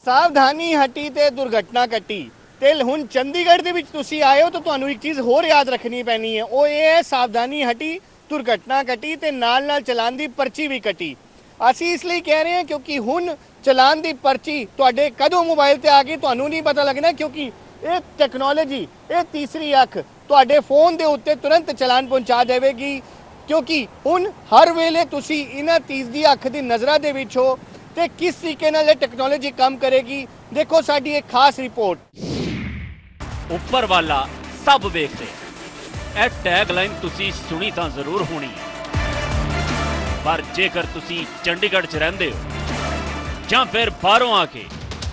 ਸਾਵਧਾਨੀ ਹਟੀ ਤੇ ਦੁਰਘਟਨਾ ਘਟੀ ਤੇ ਹੁਣ ਚੰਡੀਗੜ੍ਹ ਦੇ ਵਿੱਚ ਤੁਸੀਂ ਆਏ ਹੋ ਤਾਂ ਤੁਹਾਨੂੰ ਇੱਕ ਚੀਜ਼ ਹੋਰ ਯਾਦ ਰੱਖਣੀ ਪੈਣੀ ਹੈ, ਉਹ ਇਹ ਹੈ ਸਾਵਧਾਨੀ ਹਟੀ ਦੁਰਘਟਨਾ ਘਟੀ ਤੇ ਨਾਲ ਚਲਾਨ ਦੀ ਪਰਚੀ ਵੀ ਘਟੀ। ਅਸੀਂ ਇਸ ਲਈ ਕਹਿ ਰਹੇ ਹਾਂ ਕਿਉਂਕਿ ਹੁਣ ਚਲਾਨ ਦੀ ਪਰਚੀ ਤੁਹਾਡੇ ਕਦੋਂ ਮੋਬਾਈਲ ਤੇ ਆ ਗਈ ਤੁਹਾਨੂੰ ਨਹੀਂ ਪਤਾ ਲੱਗਣਾ, ਕਿਉਂਕਿ ਇਹ ਟੈਕਨੋਲੋਜੀ, ਇਹ ਤੀਸਰੀ ਅੱਖ ਤੁਹਾਡੇ ਫੋਨ ਦੇ ਉੱਤੇ ਤੁਰੰਤ ਚਲਾਨ ਪਹੁੰਚਾ ਦੇਵੇਗੀ, ਕਿਉਂਕਿ ਹੁਣ ਹਰ ਵੇਲੇ ਤੁਸੀਂ ਇਹਨਾਂ ਤੀਸਰੀ ਅੱਖ ਦੀ ਨਜ਼ਰਾਂ ਦੇ ਵਿੱਚ ਹੋ ਤੇ किस तरीके नाल टेक्नोलॉजी काम करेगी। देखो साडी एक खास रिपोर्ट। ਉੱਪਰ ਵਾਲਾ ਸਭ ਵੇਖਦੇ। ਇਹ ਟੈਗਲਾਈਨ ਤੁਸੀਂ ਸੁਣੀ ਤਾਂ ਜ਼ਰੂਰ ਹੋਣੀ ਹੈ, ਪਰ ਜੇਕਰ ਤੁਸੀਂ ਚੰਡੀਗੜ੍ਹ 'ਚ ਰਹਿੰਦੇ ਹੋ ਜਾਂ ਫਿਰ ਬਾਹਰੋਂ ਆ ਕੇ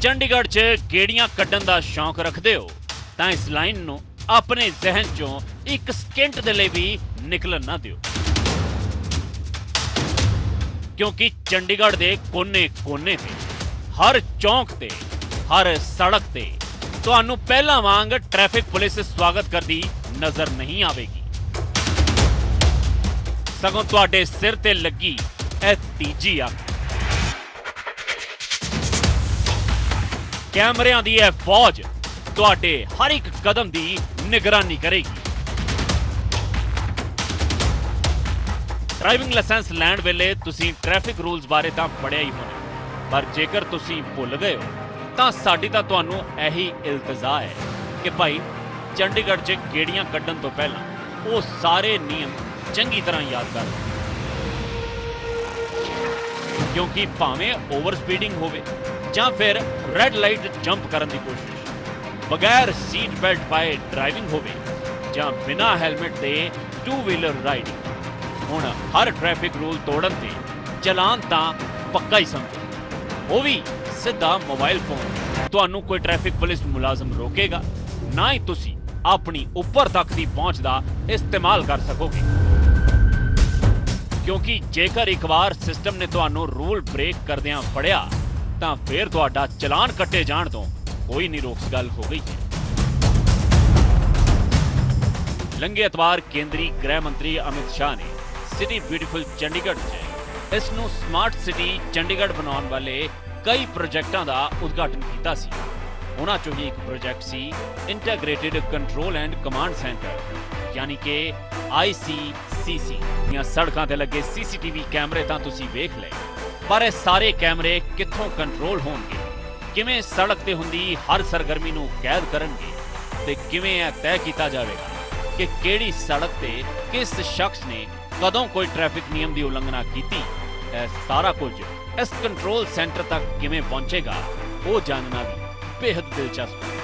ਚੰਡੀਗੜ੍ਹ 'ਚ ਗੇੜੀਆਂ ਕੱਢਣ ਦਾ ਸ਼ੌਂਕ ਰੱਖਦੇ ਹੋ ਤਾਂ ਇਸ ਲਾਈਨ ਨੂੰ ਆਪਣੇ ਜ਼ਿਹਨ 'ਚੋਂ ਇੱਕ ਸਕਿੰਟ ਦੇ ਲਈ ਵੀ ਨਿਕਲਣ ਨਾ ਦਿਓ, क्योंकि चंडीगढ़ के कोने-कोने ते हर चौंक ते हर सड़क ते तुहानू पहला वांग ट्रैफिक पुलिस स्वागत करती नजर नहीं आवेगी, सगों तुहाडे सिर ते लगी ए तीजी अख। कैमरियां दी ए फौज तुहाडे हर एक कदम की निगरानी करेगी। ड्राइविंग लाइसेंस लैण वेले तुसी ट्रैफिक रूल्स बारे तां पढ़िया ही होना, पर जेकर तुसी भुल गए हो तां साडी तां तुहानू यही इल्तजा है कि भाई चंडीगढ़ 'च गेड़ियां कड्ढण तो पहला वो सारे नियम चंगी तरह याद कर, क्योंकि भावें ओवर स्पीडिंग होवे जां फिर रेड लाइट जंप करन दी कोशिश, बगैर सीट बेल्ट पाए ड्राइविंग होवे जां बिना हेलमेट दे टू व्हीलर राइडिंग, ਹੁਣ हर ट्रैफिक रूल तोड़न ते चलान तां पक्का ही समझो, वो भी सीधा मोबाइल फोन। तुहानू कोई ट्रैफिक पुलिस मुलाजम रोकेगा ना ही तुसी अपनी ऊपर तक की पहुंच का इस्तेमाल कर सकोगे, क्योंकि जेकर एक बार सिस्टम ने तुहानू रूल ब्रेक करदियां फड़िया तां फिर तुहाडा चलान कट्टे जाण तो कोई नहीं रोक गल हो गई। लंघे एतवार केंद्रीय गृह मंत्री अमित शाह ने सिटी ब्यूटीफुल चंडीगढ़ च इस नूं स्मार्ट सिटी चंडीगढ़ बनाने वाले कई प्रोजेक्टां दा उद्घाटन कीता सी। उन्हां चों ही एक प्रोजेक्ट सी integrated control and command centre, यानी कि ICCC। सड़कां ते लगे CCTV कैमरे तां तुसीं वेख लए, पर इह सारे कैमरे कित्थों कंट्रोल होणगे, किवें सड़क ते हुंदी हर सरगर्मी नूं कैद करनगे ते किवें इह तय कीता जावेगा कि किहड़ी सड़क ते किस शख्स ने कदों कोई ट्रैफिक नियम की उल्लंघना की। सारा कुछ इस कंट्रोल सेंटर तक किवें पहुंचेगा वो जानना भी बेहद दिलचस्प है।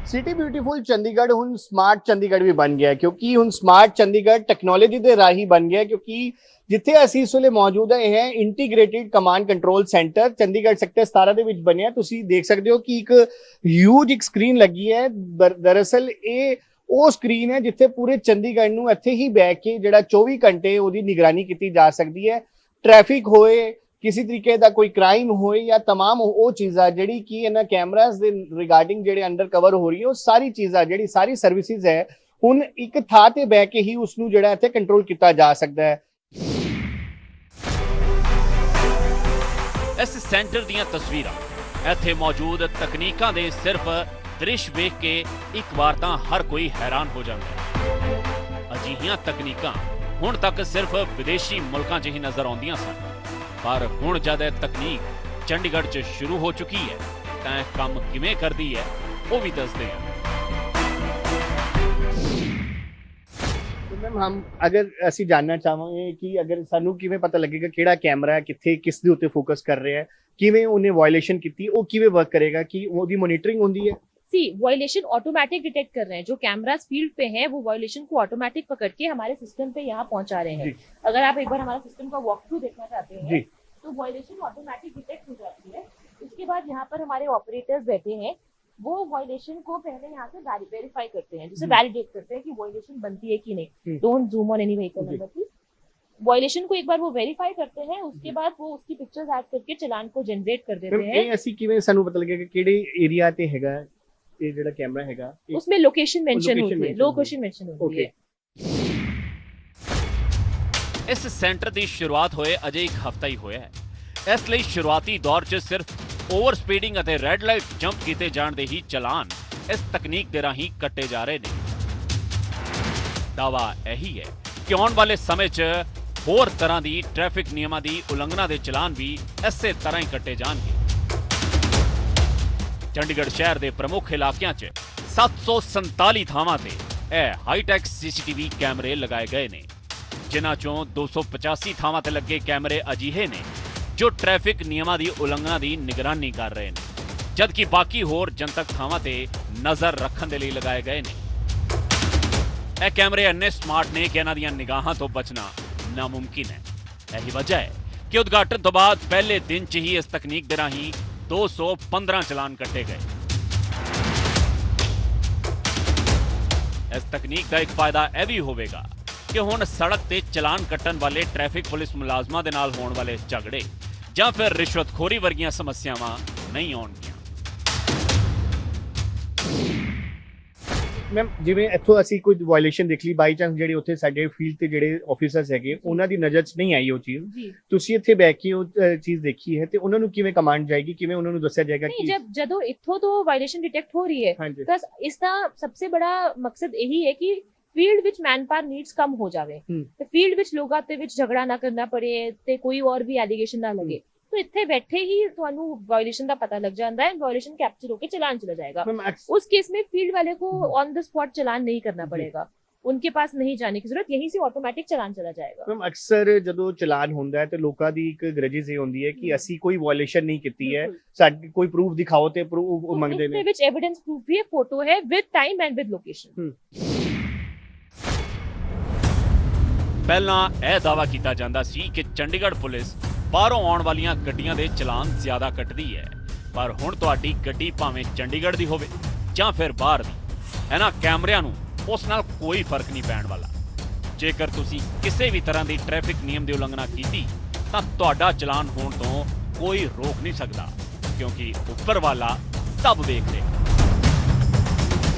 सिटी ब्यूटीफुल चंडीगढ़ हुण स्मार्ट चंडीगढ़ भी बन गया, क्योंकि हुण स्मार्ट चंडीगढ़ टैक्नोलॉजी के राही बन गया, क्योंकि जिथे असीं इस वेले मौजूद है integrated command control centre Chandigarh sector 17 दे विच बनिया। तुसीं देख सकते हो कि एक ह्यूज एक स्क्रीन लगी है। दरअसल ये ਉਹ ਸਕਰੀਨ ਹੈ ਜਿੱਥੇ ਪੂਰੇ ਚੰਡੀਗੜ੍ਹ ਨੂੰ ਇੱਥੇ ਹੀ ਬੈਠ ਕੇ ਜਿਹੜਾ 24 ਘੰਟੇ ਉਹਦੀ ਨਿਗਰਾਨੀ ਕੀਤੀ ਜਾ ਸਕਦੀ ਹੈ। ਟ੍ਰੈਫਿਕ ਹੋਏ, ਕਿਸੇ ਤਰੀਕੇ ਦਾ ਕੋਈ ਕ੍ਰਾਈਮ ਹੋਏ ਜਾਂ तमाम ਉਹ ਚੀਜ਼ਾਂ ਜਿਹੜੀ ਕਿ ਇਹਨਾਂ ਕੈਮਰਾਸ ਦੇ ਰਿਗਾਰਡਿੰਗ ਜਿਹੜੇ ਅੰਡਰ ਕਵਰ ਹੋ ਰਹੀ ਹੈ, ਉਹ ਸਾਰੀ ਚੀਜ਼ਾਂ ਜਿਹੜੀ ਸਾਰੀ ਸਰਵਿਸਿਜ਼ ਹੈ ਹੁਣ ਇੱਕ ਥਾਂ ਤੇ ਬੈਠ ਕੇ ਹੀ ਉਸ ਨੂੰ ਜਿਹੜਾ ਇੱਥੇ ਕੰਟਰੋਲ ਕੀਤਾ ਜਾ ਸਕਦਾ ਹੈ। इस सेंटर दीयां तस्वीरां ਇੱਥੇ मौजूद तकनीकां ਦੇ सिर्फ दृश वेख के एक बार तां हर कोई हैरान हो जाता है। अजिहियां तकनीकां हुण तक सिर्फ विदेशी मुल्कां 'ਚ ही नजर आउंदियां सन, पर हुण जद तकनीक चंडीगढ़ 'ਚ शुरू हो चुकी है तां काम किवें करदी है वो भी दसदे हैं। मैम हम अगर ਅਸੀਂ जानना ਚਾਹਾਂਗੇ कि अगर ਸਾਨੂੰ ਕਿਵੇਂ ਪਤਾ ਲੱਗੇਗਾ ਕਿਹੜਾ ਕੈਮਰਾ ਕਿੱਥੇ ਕਿਸ ਦੇ ਉੱਤੇ ਫੋਕਸ ਕਰ ਰਿਹਾ ਹੈ, ਕਿਵੇਂ ਉਹਨੇ ਵਾਇਓਲੇਸ਼ਨ ਕੀਤੀ, ਉਹ ਕਿਵੇਂ ਵਰਕ ਕਰੇਗਾ, ਕਿ ਉਹਦੀ ਮੋਨੀਟਰਿੰਗ ਹੁੰਦੀ ਹੈ। वायलेशन ऑटोमेटिक डिटेक्ट कर रहे हैं, जो कैमरास फील्ड पे हैं वो वायलेशन को ऑटोमेटिक पकड़ के हमारे सिस्टम पे यहाँ पहुंचा रहे हैं। अगर आप एक बार हमारा सिस्टम का वॉक थ्रू देखना चाहते हैं तो वायलेशन ऑटोमेटिक डिटेक्ट हो जाती है। उसके बाद यहाँ पर हमारे ऑपरेटर्स बैठे हैं, वो वायलेशन को पहले यहाँ से वेरीफाई करते हैं, जैसे वैलिडेट करते हैं कि वायलेशन बनती है कि नहीं। Don't zoom on any vehicle number please. Violation को एक बार वो वेरीफाई करते हैं, उसके बाद वो उसकी पिक्चर्स ऐड करके चालान को जनरेट कर देते हैं। ਅਸੀਂ ਕਿਵੇਂ ਸਾਨੂੰ ਪਤਾ ਲੱਗੇਗਾ ਕਿਹੜੇ ਏਰੀਆ ਤੇ ਹੈਗਾ ਇਹ ਜਿਹੜਾ ਕੈਮਰਾ ਹੈਗਾ, उसमें लोकेशन मेंशन होती है, लोकेशन मेंशन होती है। इस सेंटर की शुरुआत होए अजे एक हफ्ता ही होया है, ਇਸ ਲਈ ਸ਼ੁਰੂਆਤੀ ਦੌਰ 'ਚ ਸਿਰਫ ਓਵਰ ਸਪੀਡਿੰਗ ਅਤੇ ਰੈੱਡ ਲਾਈਟ ਜੰਪ ਕੀਤੇ ਜਾਣ ਦੇ ਹੀ ਚਲਾਨ ਇਸ ਤਕਨੀਕ ਦੇ ਰਾਹੀਂ ਕੱਟੇ ਜਾ ਰਹੇ ਨੇ। ਦਾਅਵਾ ਇਹੀ ਹੈ ਕਿ ਆਉਣ ਵਾਲੇ ਸਮੇਂ 'ਚ ਹੋਰ ਤਰ੍ਹਾਂ ਦੀ ਟ੍ਰੈਫਿਕ ਨਿਯਮਾਂ ਦੀ ਉਲੰਘਣਾ ਦੇ ਚਲਾਨ ਵੀ ਇਸੇ ਤਰ੍ਹਾਂ ਹੀ ਕੱਟੇ ਜਾਣਗੇ। ਚੰਡੀਗੜ੍ਹ ਸ਼ਹਿਰ ਦੇ ਪ੍ਰਮੁੱਖ ਇਲਾਕਿਆਂ 'ਚ 747 ਥਾਵਾਂ ਤੇ ਇਹ ਹਾਈਟੈਕ ਸੀਸੀਟੀਵੀ ਕੈਮਰੇ ਲਗਾਏ ਗਏ ਨੇ, ਜਿਨ੍ਹਾਂ 'ਚੋਂ 285 ਥਾਵਾਂ ਤੇ ਲੱਗੇ ਕੈਮਰੇ ਅਜਿਹੇ ਨੇ ਜੋ ਟ੍ਰੈਫਿਕ ਨਿਯਮਾਂ ਦੀ ਉਲੰਘਣਾ ਦੀ ਨਿਗਰਾਨੀ ਕਰ ਰਹੇ ਨੇ, ਜਦਕਿ ਬਾਕੀ ਹੋਰ ਜਨਤਕ ਥਾਵਾਂ ਤੇ ਨਜ਼ਰ ਰੱਖਣ ਦੇ ਲਈ ਲਗਾਏ ਗਏ ਨੇ। ਇਹ ਕੈਮਰੇ ਇੰਨੇ ਸਮਾਰਟ ਨੇ ਕਿ ਇਹਨਾਂ ਦੀਆਂ ਨਿਗਾਹਾਂ ਤੋਂ ਬਚਣਾ ਨਾਮੁਮਕਿਨ ਹੈ। ਇਹੀ ਵਜ੍ਹਾ ਹੈ ਕਿ ਉਦਘਾਟਨ ਤੋਂ ਬਾਅਦ ਪਹਿਲੇ ਦਿਨ 'ਚ ਹੀ ਇਸ ਤਕਨੀਕ ਦੇ ਰਾਹੀਂ 215 ਚਲਾਨ ਕੱਟੇ ਗਏ। ਇਸ ਤਕਨੀਕ ਦਾ ਇੱਕ ਫਾਇਦਾ ਇਹ ਵੀ ਹੋਵੇਗਾ ਕਿ ਹੁਣ ਸੜਕ ਤੇ ਚਲਾਨ ਕੱਟਣ ਵਾਲੇ ਟ੍ਰੈਫਿਕ ਪੁਲਿਸ ਮੁਲਾਜ਼ਮਾਂ ਦੇ ਨਾਲ ਹੋਣ ਵਾਲੇ ਝਗੜੇ ਜਾਂ ਫਿਰ ਰਿਸ਼ਵਤਖੋਰੀ ਵਰਗੀਆਂ ਸਮੱਸਿਆਵਾਂ ਨਹੀਂ ਆਉਣਗੀਆਂ। ਮੈਮ ਜਿਵੇਂ ਇੱਥੋਂ ਅਸੀਂ ਕੋਈ ਵਾਇਲੇਸ਼ਨ ਦੇਖ ਲਈ ਬਾਈ ਚਾਂਸ, ਜਿਹੜੇ ਉੱਥੇ ਸਾਡੇ ਫੀਲਡ ਤੇ ਜਿਹੜੇ ਆਫੀਸਰਸ ਹੈਗੇ ਉਹਨਾਂ ਦੀ ਨਜ਼ਰ 'ਚ ਨਹੀਂ ਆਈ ਉਹ ਚੀਜ਼, ਜੀ ਤੁਸੀਂ ਇੱਥੇ ਬੈਠ ਕੇ ਉਹ ਚੀਜ਼ ਦੇਖੀ ਹੈ ਤੇ ਉਹਨਾਂ ਨੂੰ ਕਿਵੇਂ ਕਮਾਂਡ ਜਾਏਗੀ, ਕਿਵੇਂ ਉਹਨਾਂ ਨੂੰ ਦੱਸਿਆ ਜਾਏਗਾ नहीं, ਕਿ जब ਜਦੋਂ ਇੱਥੋਂ ਤੋਂ ਵਾਇਲੇਸ਼ਨ ਡਿਟੈਕਟ ਹੋ ਰਹੀ ਹੈ ਹਾਂਜੀ ਤਾਂ ਇਸ ਦਾ ਸਭ ਤੋਂ ਬੜਾ ਮਕਸਦ ਇਹੀ ਹੈ ਕਿ ਫੀਲਡ ਵਿੱਚ ਮੈਨਪਾਵਰ ਨੀਡਸ ਕਮ ਹੋ ਜਾਵੇ ਤੇ ਫੀਲਡ ਵਿੱਚ ਲੋਕਾਂ ਦੇ ਵਿੱਚ ਝਗੜਾ ਨਾ ਕਰਨਾ ਪੜੇ ਤੇ ਕੋਈ ਹੋਰ ਵੀ ਐਲੀਗੇਸ਼ਨ ਨਾ ਲੱਗੇ। तो ਇੱਥੇ ਬੈਠੇ ਹੀ ਤੁਹਾਨੂੰ ਵਾਇਲੇਸ਼ਨ ਦਾ ਪਤਾ ਲੱਗ ਜਾਂਦਾ है, वायलेशन कैप्चर होकर चलान चला जाएगा। मैम उस केस में फील्ड वाले को ऑन द स्पॉट चलान नहीं करना पड़ेगा, उनके पास नहीं जाने की जरूरत, यहीं से ऑटोमेटिक चलान चला जाएगा। ਮੈਮ ਅਕਸਰ ਜਦੋਂ ਚਲਾਨ ਹੁੰਦਾ ਹੈ ਤੇ ਲੋਕਾਂ ਦੀ ਇੱਕ ਗਰਜਿਸ ਇਹ ਹੁੰਦੀ ਹੈ ਕਿ ਅਸੀਂ ਕੋਈ ਵਾਇਲੇਸ਼ਨ ਨਹੀਂ ਕੀਤੀ ਹੈ, ਸਾਡੇ ਕੋਈ ਪ੍ਰੂਫ ਦਿਖਾਓ ਤੇ ਪ੍ਰੂਫ ਮੰਗਦੇ ਨੇ। इसमें विच एविडेंस प्रूफ भी है, फोटो है with time and with location. ਪਹਿਲਾਂ ਇਹ ਦਾਅਵਾ ਕੀਤਾ ਜਾਂਦਾ ਸੀ ਕਿ ਚੰਡੀਗੜ੍ਹ ਪੁਲਿਸ ਬਾਹਰੋਂ ਆਉਣ ਵਾਲੀਆਂ ਗੱਡੀਆਂ ਦੇ ਚਲਾਨ ਜ਼ਿਆਦਾ ਕੱਟਦੀ ਹੈ, ਪਰ ਹੁਣ ਤੁਹਾਡੀ ਗੱਡੀ ਭਾਵੇਂ ਚੰਡੀਗੜ੍ਹ ਦੀ ਹੋਵੇ ਜਾਂ ਫਿਰ ਬਾਹਰ ਦੀ, ਇਹਨਾਂ ਕੈਮਰਿਆਂ ਨੂੰ ਉਸ ਨਾਲ ਕੋਈ ਫਰਕ ਨਹੀਂ ਪੈਣ ਵਾਲਾ। ਜੇਕਰ ਤੁਸੀਂ ਕਿਸੇ ਵੀ ਤਰ੍ਹਾਂ ਦੀ ਟ੍ਰੈਫਿਕ ਨਿਯਮ ਦੀ ਉਲੰਘਣਾ ਕੀਤੀ ਤਾਂ ਤੁਹਾਡਾ ਚਲਾਨ ਹੋਣ ਤੋਂ ਕੋਈ ਰੋਕ ਨਹੀਂ ਸਕਦਾ, ਕਿਉਂਕਿ ਉੱਪਰ ਵਾਲਾ ਸਭ ਵੇਖ ਰਿਹਾ।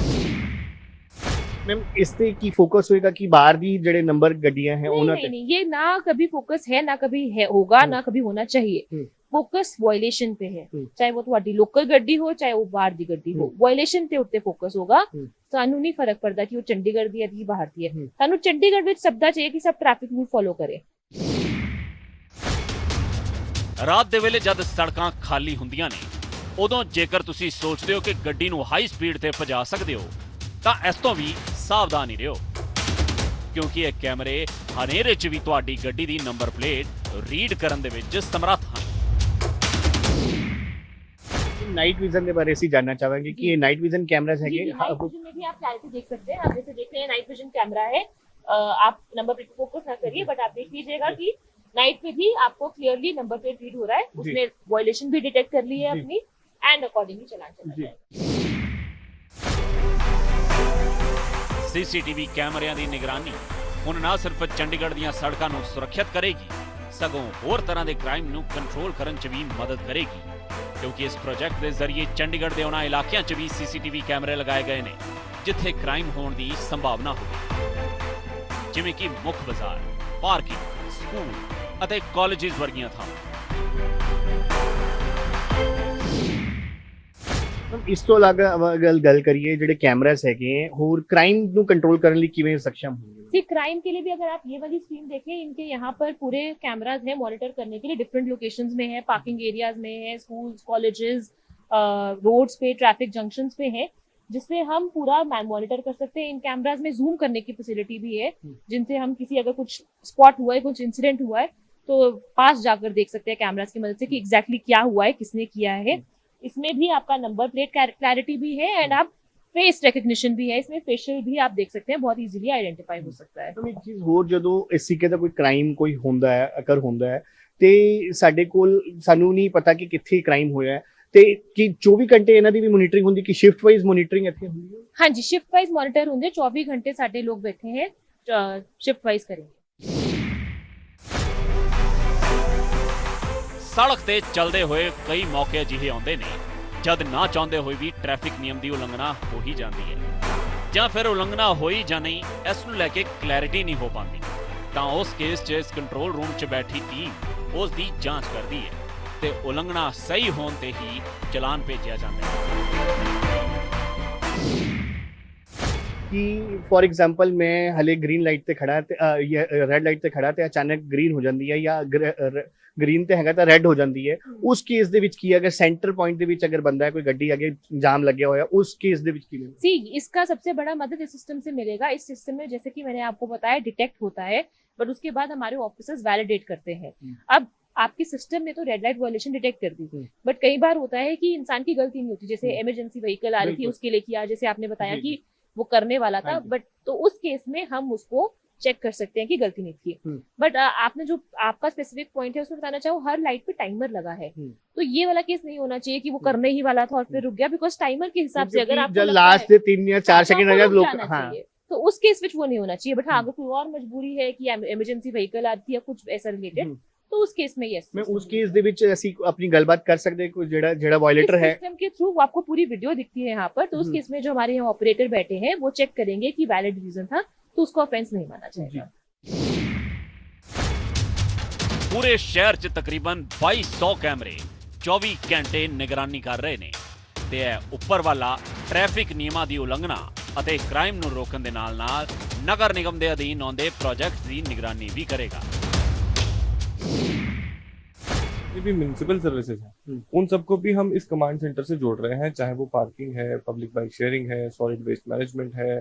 मैम इस पे की फोकस होएगा कि बाहर दी जड़े नंबर गड्डियां हैं नहीं, उन्हां नहीं, ते नहीं, ये ना कभी फोकस है ना कभी है होगा ना कभी होना चाहिए। फोकस वायलेशन पे है, चाहे वो ਤੁਹਾਡੀ ਲੋਕਲ ਗੱਡੀ ਹੋ ਚਾਹੇ ਉਹ ਬਾਹਰ ਦੀ ਗੱਡੀ ਹੋ, ਵਾਇਲੇਸ਼ਨ ਤੇ ਉੱਤੇ ਫੋਕਸ ਹੋਗਾ। ਸਾਨੂੰ ਨਹੀਂ ਫਰਕ ਪੜਦਾ ਕਿ ਉਹ ਚੰਡੀਗੜ੍ਹ ਦੀ ਹੈ ਕਿ ਬਾਹਰ ਦੀ ਹੈ, ਸਾਨੂੰ ਚੰਡੀਗੜ੍ਹ ਵਿੱਚ ਸਭ ਦਾ ਚਾਹੀਏ ਕਿ ਸਭ ਟ੍ਰੈਫਿਕ ਨੂੰ ਫੋਲੋ ਕਰੇ। ਰਾਤ ਦੇ ਵੇਲੇ ਜਦ ਸੜਕਾਂ ਖਾਲੀ ਹੁੰਦੀਆਂ ਨੇ, ਉਦੋਂ ਜੇਕਰ ਤੁਸੀਂ ਸੋਚਦੇ ਹੋ ਕਿ ਗੱਡੀ ਨੂੰ ਹਾਈ ਸਪੀਡ ਤੇ ਭਜਾ ਸਕਦੇ ਹੋ ਤਾਂ ਇਸ ਤੋਂ ਵੀ ਸਾਵਧਾਨ ਹੀ ਰਹੋ, ਕਿਉਂਕਿ ਇਹ ਕੈਮਰੇ ਹਨੇਰੇ 'ਚ ਵੀ ਤੁਹਾਡੀ ਗੱਡੀ ਦੀ ਨੰਬਰ ਪਲੇਟ ਰੀਡ ਕਰਨ ਦੇ ਵਿੱਚ ਸਮਰੱਥ ਹਨ। नाइट विजन के बारे में जानना चाहेंगे कि ये नाइट विजन कैमरास है नाइट विजन में भी आप क्लैरिटी देख सकते हैं। आप जैसे देख रहे हैं नाइट विजन कैमरा है, आप नंबर प्लेट पे फोकस ना करिए, बट आप देख लीजिएगा कि नाइट पे भी आपको क्लियरली नंबर प्लेट रीड हो रहा है, उसने वायलेशन भी डिटेक्ट कर ली है अपनी एंड अकॉर्डिंगली चलान चला जाएगा। सीसीटीवी कैमरिਆਂ ਦੀ ਨਿਗਰਾਨੀ ਹੁਣ ਨਾ ਸਿਰਫ ਚੰਡੀਗੜ੍ਹ ਦੀਆਂ ਸੜਕਾਂ ਨੂੰ ਸੁਰੱਖਿਅਤ ਕਰੇਗੀ, ਸਗੋਂ ਹੋਰ ਤਰ੍ਹਾਂ ਦੇ ਕ੍ਰਾਈਮ ਨੂੰ ਕੰਟਰੋਲ ਕਰਨ 'ਚ ਵੀ ਮਦਦ ਕਰੇਗੀ, ਕਿਉਂਕਿ ਇਸ ਪ੍ਰੋਜੈਕਟ ਦੇ ਜ਼ਰੀਏ ਚੰਡੀਗੜ੍ਹ ਦੇ ਉਹਨਾਂ ਇਲਾਕਿਆਂ 'ਚ ਵੀ ਸੀਸੀਟੀਵੀ ਕੈਮਰੇ ਲਗਾਏ ਗਏ ਨੇ ਜਿੱਥੇ ਕ੍ਰਾਈਮ ਹੋਣ ਦੀ ਸੰਭਾਵਨਾ ਹੋਵੇ, ਜਿਵੇਂ ਕਿ ਮੁੱਖ ਬਾਜ਼ਾਰ, ਪਾਰਕਿੰਗ, ਸਕੂਲ ਅਤੇ ਕਾਲਜਿਸ ਵਰਗੀਆਂ ਥਾਵਾਂ। ਇਸ ਤੋਂ ਇਲਾਵਾ ਅਗਰ ਗੱਲ ਕਰੀਏ ਜਿਹੜੇ ਕੈਮਰਾਸ ਹੈਗੇ ਹੋਰ ਕ੍ਰਾਈਮ ਨੂੰ ਕੰਟਰੋਲ ਕਰਨ ਲਈ ਕਿਵੇਂ ਸક્ષਮ ਹੋਣਗੇ? सी क्राइम के लिए भी अगर आप ये वाली स्क्रीन देखें, इनके यहाँ पर पूरे कैमराज हैं मॉनिटर करने के लिए, डिफरेंट लोकेशंस में है, पार्किंग एरियाज में है, स्कूल्स, कॉलेजेस, रोड्स पे, ट्रैफिक जंक्शंस पे है, जिससे हम पूरा मॉनिटर कर सकते हैं। इन कैमराज में जूम करने की फैसिलिटी भी है, जिनसे हम किसी अगर कुछ स्पॉट हुआ है, कुछ इंसिडेंट हुआ है तो पास जाकर देख सकते हैं कैमराज की मदद से कि एग्जैक्टली क्या हुआ है, किसने किया है। इसमें भी आपका नंबर प्लेट क्लैरिटी भी है एंड आप फेस रिकग्निशन भी है, इसमें फेशियल भी आप देख सकते हैं, बहुत इजीली आइडेंटिफाई हो सकता है। ਇੱਕ ਚੀਜ਼ ਹੋਰ, ਜਦੋਂ ਇਸ ਤਰੀਕੇ ਦਾ ਕੋਈ ਕ੍ਰਾਈਮ ਕੋਈ ਹੁੰਦਾ ਹੈ, ਅਗਰ ਹੁੰਦਾ ਹੈ ਤੇ ਸਾਡੇ ਕੋਲ ਸਾਨੂੰ ਨਹੀਂ ਪਤਾ ਕਿ ਕਿੱਥੇ ਕ੍ਰਾਈਮ ਹੋਇਆ ਹੈ ਤੇ ਕਿ 24 ਘੰਟੇ ਇਹਨਾਂ ਦੀ ਵੀ ਮੋਨੀਟਰਿੰਗ ਹੁੰਦੀ ਕਿ ਸ਼ਿਫਟ ਵਾਈਜ਼ ਮੋਨੀਟਰਿੰਗ ਇੱਥੇ ਹੁੰਦੀ ਹੈ? हाँ जी, शिफ्ट वाइज मॉनिटर होंगे, 24 घंटे साढ़े लोग बैठे हैं, शिफ्ट वाइज करेंगे। ਸੜਕ ਤੇ ਚੱਲਦੇ ਹੋਏ ਕਈ ਮੌਕੇ ਅਜਿਹੇ ਆਉਂਦੇ ਨੇ ਜਦ ਨਾ ਚਾਹੁੰਦੇ ਹੋਏ ਵੀ ਟ੍ਰੈਫਿਕ ਨਿਯਮ ਦੀ ਉਲੰਘਣਾ ਹੋ ਹੀ ਜਾਂਦੀ ਹੈ, ਜਾਂ ਫਿਰ ਉਲੰਘਣਾ ਹੋਈ ਜਾਂ ਨਹੀਂ ਇਸ ਨੂੰ ਲੈ ਕੇ ਕਲੈਰਿਟੀ ਨਹੀਂ ਹੋ ਪਾਉਂਦੀ, ਤਾਂ ਉਸ ਕੇਸ 'ਚ ਇਸ ਕੰਟਰੋਲ ਰੂਮ 'ਚ ਬੈਠੀ ਟੀਮ ਉਸ ਦੀ ਜਾਂਚ ਕਰਦੀ ਹੈ ਤੇ ਉਲੰਘਣਾ ਸਹੀ ਹੋਣ ਤੇ ਹੀ ਚਲਾਨ ਭੇਜਿਆ ਜਾਂਦਾ ਹੈ। कि फॉर एग्जांपल मैं हले ग्रीन लाइट ते खड़ा ते रेड लाइट ते खड़ा ते अचानक ग्रीन हो जाती है या ग्रीन ते हैगा ਤਾਂ ਰੈੱਡ ਹੋ ਜਾਂਦੀ ਹੈ, ਉਸ ਕੇਸ ਦੇ ਵਿੱਚ ਕੀ ਅਗਰ ਸੈਂਟਰ ਪੁਆਇੰਟ ਦੇ ਵਿੱਚ ਅਗਰ ਬੰਦਾ ਹੈ ਕੋਈ ਗੱਡੀ ਅੱਗੇ ਜਾਮ ਲੱਗਿਆ ਹੋਇਆ ਉਸ केस ਦੇ ਵਿੱਚ ਕੀ ਮਿਲੇगा? सी इसका सबसे बड़ा मदद इस सिस्टम से मिलेगा। इस सिस्टम में जैसे कि मैंने आपको बताया डिटेक्ट होता है, बट उसके बाद हमारे ऑफिसर्स वैलिडेट करते हैं। अब आपके सिस्टम ने तो रेड लाइट वायलेशन डिटेक्ट कर दी, बट कई बार होता है कि इंसान की गलती नहीं होती, जैसे इमरजेंसी व्हीकल आ रही थी उसके लिए किया, जैसे आपने बताया कि वो करने वाला था, बट तो उस केस में हम उसको चेक कर सकते हैं कि गलती नहीं थी। बट आपने जो आपका स्पेसिफिक पॉइंट है उसमें बताना चाहो, हर लाइट पे टाइमर लगा है, तो ये वाला केस नहीं होना चाहिए कि वो करने ही वाला था और फिर रुक गया, बिकॉज टाइमर के हिसाब से अगर आपको लास्ट 3 या 4 सेकंड अगर लोग तो उस केस में वो नहीं होना चाहिए। बट हाँ, अगर कोई और मजबूरी है कि इमरजेंसी व्हीकल आती है कुछ ऐसा रिलेटेड, तो उस केस में यस, मैं उस केस ਦੇ ਵਿੱਚ ਅਸੀਂ अपनी गलबात कर सकते हैं कोई ਜਿਹੜਾ वायलेटर है सिस्टम के थ्रू आपको पूरी वीडियो दिखती है यहाँ पर, तो उस केस में जो हमारे यहाँ ऑपरेटर बैठे हैं वो चेक करेंगे कि वैलिड रीजन था, तो उसको ऑफेंस नहीं माना जाएगा। ਪੂਰੇ ਸ਼ਹਿਰ 'ਚ ਤਕਰੀਬਨ 2200 ਕੈਮਰੇ 24 ਘੰਟੇ ਨਿਗਰਾਨੀ ਕਰ ਰਹੇ ਨੇ ਤੇ ਇਹ ਉੱਪਰ ਵਾਲਾ ਟ੍ਰੈਫਿਕ ਨਿਯਮਾਂ ਦੀ ਉਲੰਘਣਾ ਅਤੇ ਕ੍ਰਾਈਮ ਨੂੰ ਰੋਕਣ ਦੇ ਨਾਲ-ਨਾਲ ਨਗਰ ਨਿਗਮ ਦੇ ਅਧੀਨ ਆਉਂਦੇ ਪ੍ਰੋਜੈਕਟ ਦੀ ਨਿਗਰਾਨੀ ਵੀ ਕਰੇਗਾ। ये भी म्यूनिसिपल सर्विसेज हैं, उन सबको भी हम इस कमांड सेंटर से जोड़ रहे हैं, चाहे वो पार्किंग है, पब्लिक बाइक शेयरिंग है, सॉलिड वेस्ट मैनेजमेंट है,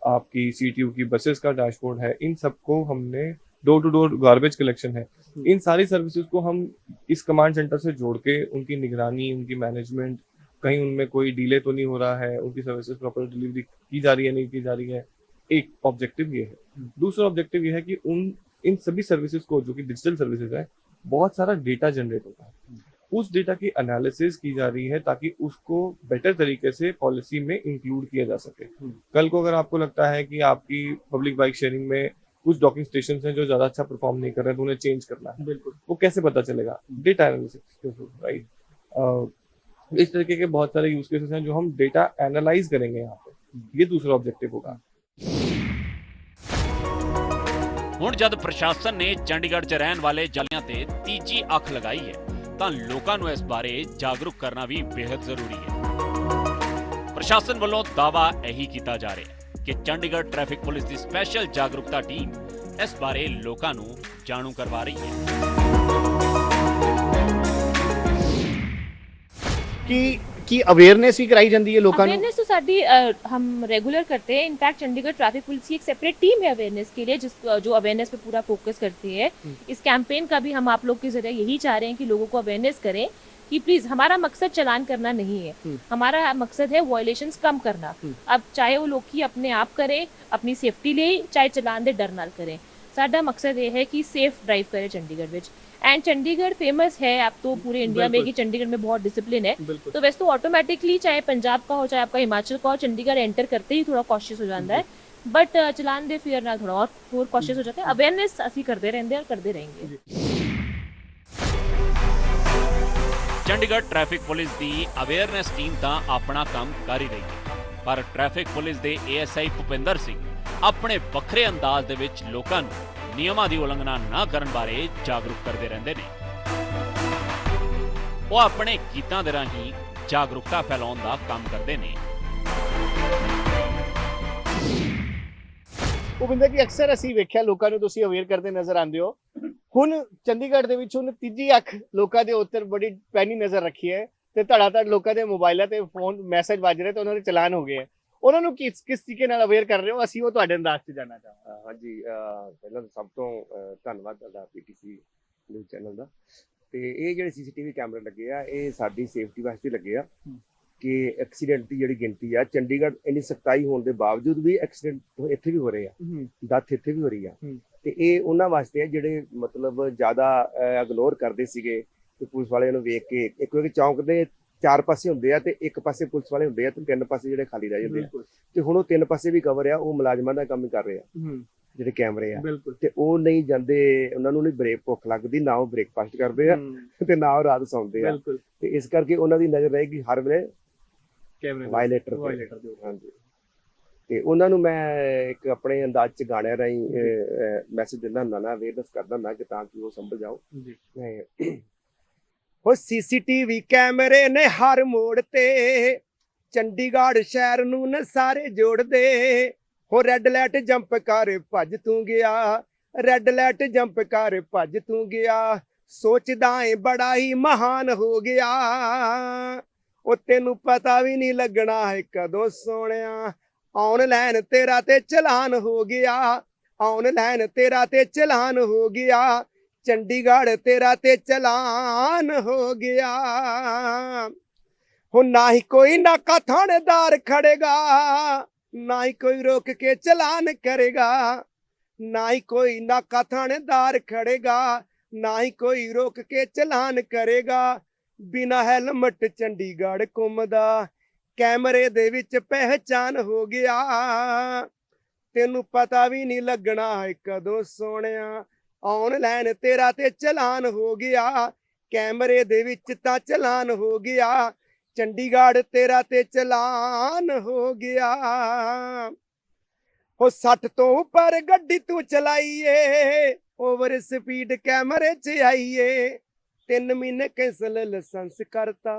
आपकी CTU की बसेस का डैशबोर्ड है, इन सबको हमने door to door garbage collection है, इन सारी सर्विसेज को हम इस कमांड सेंटर से जोड़ के उनकी निगरानी, उनकी मैनेजमेंट, कहीं उनमें कोई डिले तो नहीं हो रहा है, उनकी सर्विसेज प्रॉपर डिलीवरी की जा रही है नहीं की जा रही है, एक ऑब्जेक्टिव ये है। दूसरा ऑब्जेक्टिव ये है कि इन सभी सर्विसेज को, जो कि डिजिटल सर्विसेज है, बहुत सारा डेटा जनरेट होता है, उस डेटा की एनालिसिस की जा रही है ताकि उसको बेटर तरीके से पॉलिसी में इंक्लूड किया जा सके। कल को अगर आपको लगता है कि आपकी पब्लिक बाइक शेयरिंग में कुछ डॉकिंग स्टेशन हैं जो ज्यादा अच्छा परफॉर्म नहीं कर रहे हैं तो उन्हें चेंज करना है, बिल्कुल वो कैसे पता चलेगा? Data analysis, right. इस तरीके के बहुत सारे यूज केसेस हैं जो हम डेटा एनालाइज करेंगे यहाँ पे, ये दूसरा ऑब्जेक्टिव होगा। ਹੁਣ ਜਦ ਪ੍ਰਸ਼ਾਸਨ ਨੇ ਚੰਡੀਗੜ੍ਹ 'ਚ ਰਹਿਣ ਵਾਲੇ ਜਾਲੀਆਂ ਤੇ ਤੀਜੀ ਅੱਖ ਲਗਾਈ ਹੈ ਤਾਂ ਲੋਕਾਂ ਨੂੰ ਇਸ ਬਾਰੇ ਜਾਗਰੂਕ ਕਰਨਾ ਵੀ ਬੇहद ਜ਼ਰੂਰੀ ਹੈ। ਪ੍ਰਸ਼ਾਸਨ ਵੱਲੋਂ ਦਾਅਵਾ ਇਹੀ ਕੀਤਾ ਜਾ ਰਿਹਾ ਹੈ ਕਿ ਚੰਡੀਗੜ੍ਹ ਟ੍ਰੈਫਿਕ ਪੁਲਿਸ ਦੀ ਸਪੈਸ਼ਲ ਜਾਗਰੂਕਤਾ ਟੀਮ ਇਸ ਬਾਰੇ ਲੋਕਾਂ ਨੂੰ ਜਾਣੂ ਕਰਵਾ ਰਹੀ ਹੈ कि अवेयरनेस भी कराई जाती है लोगों को। अवेयरनेस तो साडी हम रेगुलर करते हैं। इनफैक्ट चंडीगढ़ ट्रैफिक पुलिस की एक सेपरेट टीम है अवेयरनेस के लिए, जो अवेयरनेस पे पूरा फोकस करती है। इस कैंपेन का भी हम आप लोग के जरिए यही चाह रहे हैं कि लोगों को अवेयरनेस करें कि प्लीज, हमारा मकसद चालान करना नहीं है, हमारा मकसद है वायलेशंस कम करना। अब चाहे वो लोग अपने आप करें, अपनी सेफ्टी ले, चाहे चलान दे डर नाल करें, साडा मकसद ये है कि सेफ ड्राइव करें चंडीगढ़ विच। एंड चंडीगढ़ फेमस है आप तो पूरे इंडिया में कि चंडीगढ़ में बहुत डिसिप्लिन है, तो वैसे तो ऑटोमेटिकली चाहे पंजाब का हो चाहे आपका हिमाचल का हो, चंडीगढ़ एंटर करते ही थोड़ा कॉशियस हो जाता है, बट चलान दे फियर नाल थोड़ा और कॉशियस हो जाता है। अवेयरनेस असी करते रहते हैं और करते रहेंगे। ਚੰਡੀਗੜ੍ਹ ਟ੍ਰੈਫਿਕ ਪੁਲਿਸ ਦੀ ਅਵੇਅਰਨੈਸ ਟੀਮ ਤਾਂ ਆਪਣਾ ਕੰਮ ਕਰ ਹੀ ਰਹੀ ਹੈ, ਪਰ ਟ੍ਰੈਫਿਕ ਪੁਲਿਸ ਦੇ ASI ਭੁਪਿੰਦਰ ਸਿੰਘ ਆਪਣੇ ਵੱਖਰੇ ਅੰਦਾਜ਼ ਦੇ ਵਿੱਚ ਲੋਕਾਂ ਨੂੰ ਨਿਯਮਾਂ ਦੀ ਉਲੰਘਣਾ ਨਾ ਕਰਨ ਬਾਰੇ ਜਾਗਰੂਕ ਕਰਦੇ ਰਹਿੰਦੇ ਨੇ। ਉਹ ਆਪਣੇ ਗੀਤਾਂ ਦੇ ਰਾਹੀਂ ਜਾਗਰੂਕਤਾ ਫੈਲਾਉਣ ਦਾ ਕੰਮ ਕਰਦੇ ਨੇ। ਭੁਪਿੰਦਰ ਜੀ, ਅਕਸਰ ਅਸੀਂ ਵੇਖਿਆ ਲੋਕਾਂ ਨੂੰ ਤੁਸੀਂ ਅਵੇਅਰ ਕਰਦੇ ਨਜ਼ਰ ਆਉਂਦੇ ਹੋ। ਹੁਣ ਚੰਡੀਗੜ੍ਹ ਦੇ ਵਿੱਚ ਹੁਣ ਤੀਜੀ ਅੱਖ ਲੋਕਾਂ ਦੇ ਉੱਤੇ ਬੜੀ ਪੈਣੀ ਨਜ਼ਰ ਰੱਖੀ ਹੈ ਤੇ ਧੜਾਧੜ ਲੋਕਾਂ ਦੇ ਮੋਬਾਈਲਾਂ ਤੇ ਫੋਨ ਮੈਸੇਜ ਵੱਜ ਰਹੇ ਤੇ ਉਹਨਾਂ ਦੇ ਚਲਾਨ ਹੋ ਗਏ ਹੈ। ਉਹਨਾਂ ਨੂੰ ਕਿਸ ਤਰੀਕੇ ਨਾਲ ਅਵੇਅਰ ਕਰ ਰਹੇ ਹੋ, ਅਸੀਂ ਉਹ ਤੁਹਾਡੇ ਅੰਦਾਜ਼ 'ਚ ਜਾਣਨਾ ਚਾਹਾਂਗੇ। ਹਾਂਜੀ, ਪਹਿਲਾਂ ਤਾਂ ਸਭ ਤੋਂ ਧੰਨਵਾਦ ਤੁਹਾਡਾ PTC ਨਿਊਜ਼ ਚੈਨਲ ਦਾ। ਤੇ ਇਹ ਜਿਹੜੇ CCTV ਕੈਮਰੇ ਲੱਗੇ ਆ ਇਹ ਸਾਡੀ ਸੇਫਟੀ ਵਾਸਤੇ ਲੱਗੇ ਆ ਕਿ ਐਕਸੀਡੈਂਟ ਦੀ ਜਿਹੜੀ ਗਿਣਤੀ ਆ ਚੰਡੀਗੜ੍ਹ ਇੰਨੀ ਸਖਤਾਈ ਹੋਣ ਦੇ ਬਾਵਜੂਦ ਵੀ ਐਕਸੀਡੈਂਟ ਇੱਥੇ ਵੀ ਹੋ ਰਹੇ ਆ, ਡੈਥ ਇੱਥੇ ਵੀ ਹੋ ਰਹੀ ਆ। ਤੇ ਇਹ ਉਹਨਾਂ ਵਾਸਤੇ ਆ ਜਿਹੜੇ ਮਤਲਬ ਜ਼ਿਆਦਾ ਇਗਨੋਰ ਕਰਦੇ ਸੀਗੇ ਤੇ ਪੁਲਿਸ ਵਾਲਿਆਂ ਨੂੰ ਵੇਖ ਕੇ ਇੱਕ ਚੌਂਕ ਦੇ 4 ਪਾਸੇ ਹੁੰਦੇ ਆ ਤੇ ਇੱਕ ਪਾਸੇ ਪੁਲਿਸ ਵਾਲੇ ਹੁੰਦੇ ਆ ਤੇ 3 ਪਾਸੇ ਜਿਹੜੇ ਖਾਲੀ ਰਹਿ ਜਾਂਦੇ ਆ। ਤੇ ਹੁਣ ਉਹ 3 ਪਾਸੇ ਵੀ ਕਵਰ ਆ, ਉਹ ਮੁਲਾਜ਼ਮਾਂ ਦਾ ਕੰਮ ਕਰ ਰਹੇ ਆ ਜਿਹੜੇ ਕੈਮਰੇ ਆ। ਤੇ ਉਹ ਨਹੀਂ ਜਾਂਦੇ, ਉਹਨਾਂ ਨੂੰ ਨਹੀਂ ਬ੍ਰੇਕ ਭੁੱਖ ਲੱਗਦੀ, ਨਾ ਉਹ ਬ੍ਰੇਕਫਾਸਟ ਕਰਦੇ ਆ ਤੇ ਨਾ ਉਹ ਰਾਤ ਸੌਂਦੇ ਆ। ਤੇ ਇਸ ਕਰਕੇ ਉਹਨਾਂ ਦੀ ਨਜ਼ਰ ਰਹੇਗੀ ਹਰ ਵੇਲੇ ਵਾਇਲੇਟਰ। ਹਾਂਜੀ, ਤੇ ਉਹਨਾਂ ਨੂੰ ਮੈਂ ਇੱਕ ਆਪਣੇ ਅੰਦਾਜ਼ 'ਚ ਗਾਣਿਆਂ ਰਾਹੀਂ ਮੈਸੇਜ ਦਿੰਦਾ ਹੁੰਦਾ ਨਾ, ਅਵੇਅਰਨੈਸ ਕਰਦਾ ਹੁੰਦਾ ਕਿ ਤਾਂ ਕਿ ਉਹ ਸਮਝ ਜਾਓ। ਹੋ ਸੀਸੀਟੀਵੀ ਕੈਮਰੇ ਨੇ ਹਰ ਮੋੜ ਤੇ ਚੰਡੀਗੜ੍ਹ ਸ਼ਹਿਰ ਨੂੰ ਨੇ ਸਾਰੇ ਜੋੜਦੇ ਹੋ ਰੈੱਡ ਲਾਈਟ ਜੰਪ ਕਰ ਭੱਜ ਤੂੰ ਗਿਆ ਰੈੱਡ ਲਾਈਟ ਜੰਪ ਕਰ ਭੱਜ ਤੂੰ ਗਿਆ ਸੋਚਦਾ ਏ ਬੜਾ ਹੀ ਮਹਾਨ ਹੋ ਗਿਆ ਉਹ ਤੈਨੂੰ ਪਤਾ ਵੀ ਨਹੀਂ ਲੱਗਣਾ ਹੈ ਕਦੋਂ ਸੋਹਣਿਆ ਆਨਲਾਈਨ ਤੇਰਾ ਤੇ ਚਲਾਨ ਹੋ ਗਿਆ ਆਨਲਾਈਨ ਤੇਰਾ ਤੇ ਚਲਾਨ ਹੋ ਗਿਆ ਚੰਡੀਗੜ੍ਹ ਤੇਰਾ ਤੇ ਚਲਾਨ ਹੋ ਗਿਆ ਹੁਣ ਨਾ ਹੀ ਕੋਈ ਨਾਕਾ ਥਾਣੇਦਾਰ ਖੜੇਗਾ ਨਾ ਹੀ ਕੋਈ ਰੋਕ ਕੇ ਚਲਾਨ ਕਰੇਗਾ ਨਾ ਹੀ ਕੋਈ ਨਾਕਾ ਥਾਣੇਦਾਰ ਖੜੇਗਾ ਨਾ ਹੀ ਕੋਈ ਰੋਕ ਕੇ ਚਲਾਨ ਕਰੇਗਾ ਬਿਨਾ ਹੈਲਮਟ ਚੰਡੀਗੜ੍ਹ ਘੁੰਮਦਾ ਕੈਮਰੇ ਦੇ ਵਿੱਚ ਪਹਿਚਾਨ ਹੋ ਗਿਆ ਤੈਨੂੰ ਪਤਾ ਵੀ ਨਹੀਂ ਲੱਗਣਾ ਹੈ ਕਦੋਂ ਸੋਹਣਿਆ ਆਨਲਾਈਨ ਤੇਰਾ ਤੇ ਚਲਾਨ ਹੋ ਗਿਆ ਕੈਮਰੇ ਦੇ ਵਿੱਚ ਤਾਂ ਚਲਾਨ ਹੋ ਗਿਆ ਚੰਡੀਗੜ੍ਹ ਤੇਰਾ ਤੇ ਚਲਾਨ ਹੋ ਗਿਆ ਹੋ 60 ਤੋਂ ਉੱਪਰ ਗੱਡੀ ਤੂੰ ਚਲਾਈਏ ਓਵਰ ਸਪੀਡ ਕੈਮਰੇ 'ਚ ਆਈਏ 3 ਮਹੀਨੇ ਕੈਂਸਲ ਲਾਇਸੈਂਸ ਕਰਤਾ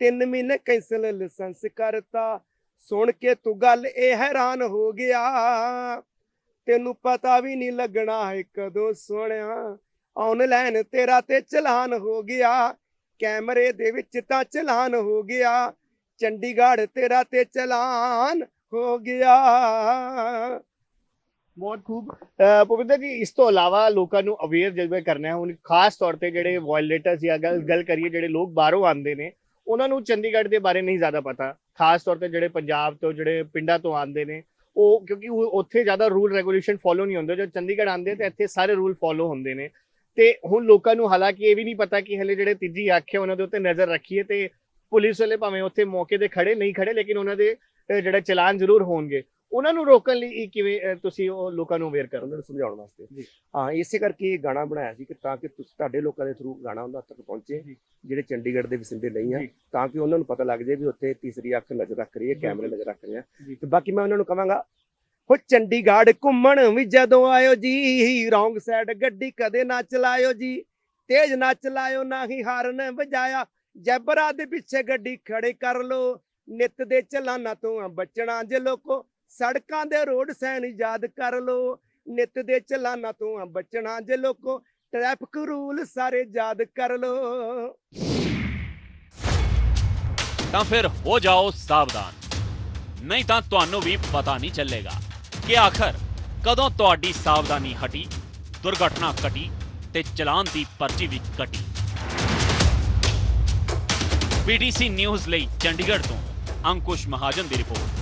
3 ਮਹੀਨੇ ਕੈਂਸਲ ਲਾਇਸੈਂਸ ਕਰਤਾ ਸੁਣ ਕੇ ਤੂੰ ਗੱਲ ਇਹ ਹੈਰਾਨ ਹੋ ਗਿਆ ਤੈਨੂੰ ਪਤਾ ਵੀ ਨਹੀਂ ਲੱਗਣਾ ਹੈ ਕਦੋਂ ਸੋਹਣਿਆ ਆਨਲਾਈਨ ਤੇਰਾ ਤੇ ਚਲਾਨ ਹੋ ਗਿਆ ਕੈਮਰੇ ਦੇ ਵਿੱਚ ਤਾਂ ਚਲਾਨ ਹੋ ਗਿਆ ਚੰਡੀਗੜ੍ਹ ਤੇਰਾ ਤੇ ਚਲਾਨ ਹੋ ਗਿਆ ਬਹੁਤ ਖੂਬ ਪਵਿੱਤਰ ਜੀ ਇਸ ਤੋਂ ਇਲਾਵਾ ਲੋਕਾਂ ਨੂੰ ਅਵੇਅਰ ਜਿਵੇਂ ਕਰਨਾ ਹੈ ਹੁਣ ਖਾਸ ਤੌਰ ਤੇ ਜਿਹੜੇ ਵਾਇਲੇਟਰਸ ਜਾਂ ਗੱਲ ਕਰੀਏ ਜਿਹੜੇ ਲੋਕ ਬਾਹਰੋਂ ਆਉਂਦੇ ਨੇ ਉਹਨਾਂ ਨੂੰ ਚੰਡੀਗੜ੍ਹ ਦੇ ਬਾਰੇ ਨਹੀਂ ਜ਼ਿਆਦਾ ਪਤਾ ਖਾਸ ਤੌਰ ਤੇ ਜਿਹੜੇ ਪੰਜਾਬ ਤੋਂ ਜਿਹੜੇ ਪਿੰਡਾਂ ਤੋਂ ਆਉਂਦੇ ਨੇ ਉਹ ਕਿਉਂਕਿ ਉੱਥੇ ਜ਼ਿਆਦਾ ਰੂਲ ਰੈਗੂਲੇਸ਼ਨ ਫੋਲੋ ਨਹੀਂ ਹੁੰਦੇ ਜਦ ਚੰਡੀਗੜ੍ਹ ਆਉਂਦੇ ਤੇ ਇੱਥੇ ਸਾਰੇ ਰੂਲ ਫੋਲੋ ਹੁੰਦੇ ਨੇ ਤੇ ਹੁਣ ਲੋਕਾਂ ਨੂੰ ਹਾਲਾਂਕਿ ਇਹ ਵੀ ਨਹੀਂ ਪਤਾ ਕਿ ਹਲੇ ਜਿਹੜੇ ਤੀਜੀ ਅੱਖ ਹੈ ਉਹਨਾਂ ਦੇ ਉੱਤੇ ਨਜ਼ਰ ਰੱਖੀਏ ਤੇ ਪੁਲਿਸ ਵਾਲੇ ਭਾਵੇਂ ਉੱਥੇ ਮੌਕੇ ਤੇ ਖੜੇ ਨਹੀਂ ਖੜੇ ਲੇਕਿਨ ਉਹਨਾਂ ਦੇ ਜਿਹੜਾ ਚਲਾਨ ਜ਼ਰੂਰ ਹੋਣਗੇ ਉਹਨਾਂ ਨੂੰ ਰੋਕਣ ਲਈ ਕਿਵੇਂ ਤੁਸੀਂ ਉਹ ਲੋਕਾਂ ਨੂੰ ਅਵੇਅਰ ਕਰੋ ਉਹਨਾਂ ਨੂੰ ਸਮਝਾਉਣ ਵਾਸਤੇ ਹਾਂ ਇਸੇ ਕਰਕੇ ਇਹ ਗਾਣਾ ਬਣਾਇਆ ਸੀ ਕਿ ਤਾਂ ਕਿ ਤੁਹਾਡੇ ਲੋਕਾਂ ਦੇ ਥਰੂ ਗਾਣਾ ਉਹਨਾਂ ਤੱਕ ਪਹੁੰਚੇ ਜਿਹੜੇ ਚੰਡੀਗੜ੍ਹ ਦੇ ਵਸਿੰਦੇ ਨਹੀਂ ਆ ਤਾਂ ਕਿ ਉਹਨਾਂ ਨੂੰ ਪਤਾ ਲੱਗ ਜਾਏ ਵੀ ਉੱਥੇ ਤੀਸਰੀ ਅੱਖ ਨਜ਼ਰ ਰੱਖ ਰਹੀ ਹੈ ਕੈਮਰੇ ਨਜ਼ਰ ਰੱਖ ਰਹੇ ਆ ਤੇ ਬਾਕੀ ਮੈਂ ਉਹਨਾਂ ਨੂੰ ਕਹਾਂਗਾ ਹੋ ਚੰਡੀਗੜ੍ਹ ਘੁੰਮਣ ਵੀ ਜਦੋਂ ਆਇਓ ਜੀ ਰੌਂਗ ਸਾਈਡ ਗੱਡੀ ਕਦੇ ਨਾ ਚਲਾਇਓ ਜੀ ਤੇਜ਼ ਨਾ ਚਲਾਇਓ ਨਾ ਹੀ ਹਾਰਨ ਵਜਾਇਆ ਜੈਬਰਾ ਦੇ ਪਿੱਛੇ ਗੱਡੀ ਖੜੇ ਕਰ ਲੋ ਨਿੱਤ ਦੇ ਚਲਾਨਾਂ ਤੋਂ ਬਚਣਾ ਜੇ ਲੋਕੋ ਸੜਕਾਂ ਦੇ ਰੋਡ ਸਾਈਨ ਯਾਦ ਕਰ ਲੋ ਨਿੱਤ ਦੇ ਚਲਾਨਾਂ ਤੋਂ ਬਚਣਾ ਜੇ ਲੋਕੋ ਟ੍ਰੈਫਿਕ ਰੂਲ ਸਾਰੇ ਯਾਦ ਕਰ ਲੋ ਤਾਂ ਫਿਰ ਹੋ ਜਾਓ ਸਾਵਧਾਨ ਨਹੀਂ ਤਾਂ ਤੁਹਾਨੂੰ ਵੀ ਪਤਾ ਨਹੀਂ ਚੱਲੇਗਾ ਕਿ ਆਖਰ ਕਦੋਂ ਤੁਹਾਡੀ ਸਾਵਧਾਨੀ ਹਟੀ ਦੁਰਘਟਨਾ ਘਟੀ ਤੇ ਚਲਾਨ ਦੀ ਪਰਚੀ ਵੀ ਘਟੀ BTC ਨਿਊਜ਼ ਲਈ ਚੰਡੀਗੜ੍ਹ ਤੋਂ ਅੰਕੁਸ਼ ਮਹਾਜਨ ਦੀ ਰਿਪੋਰਟ।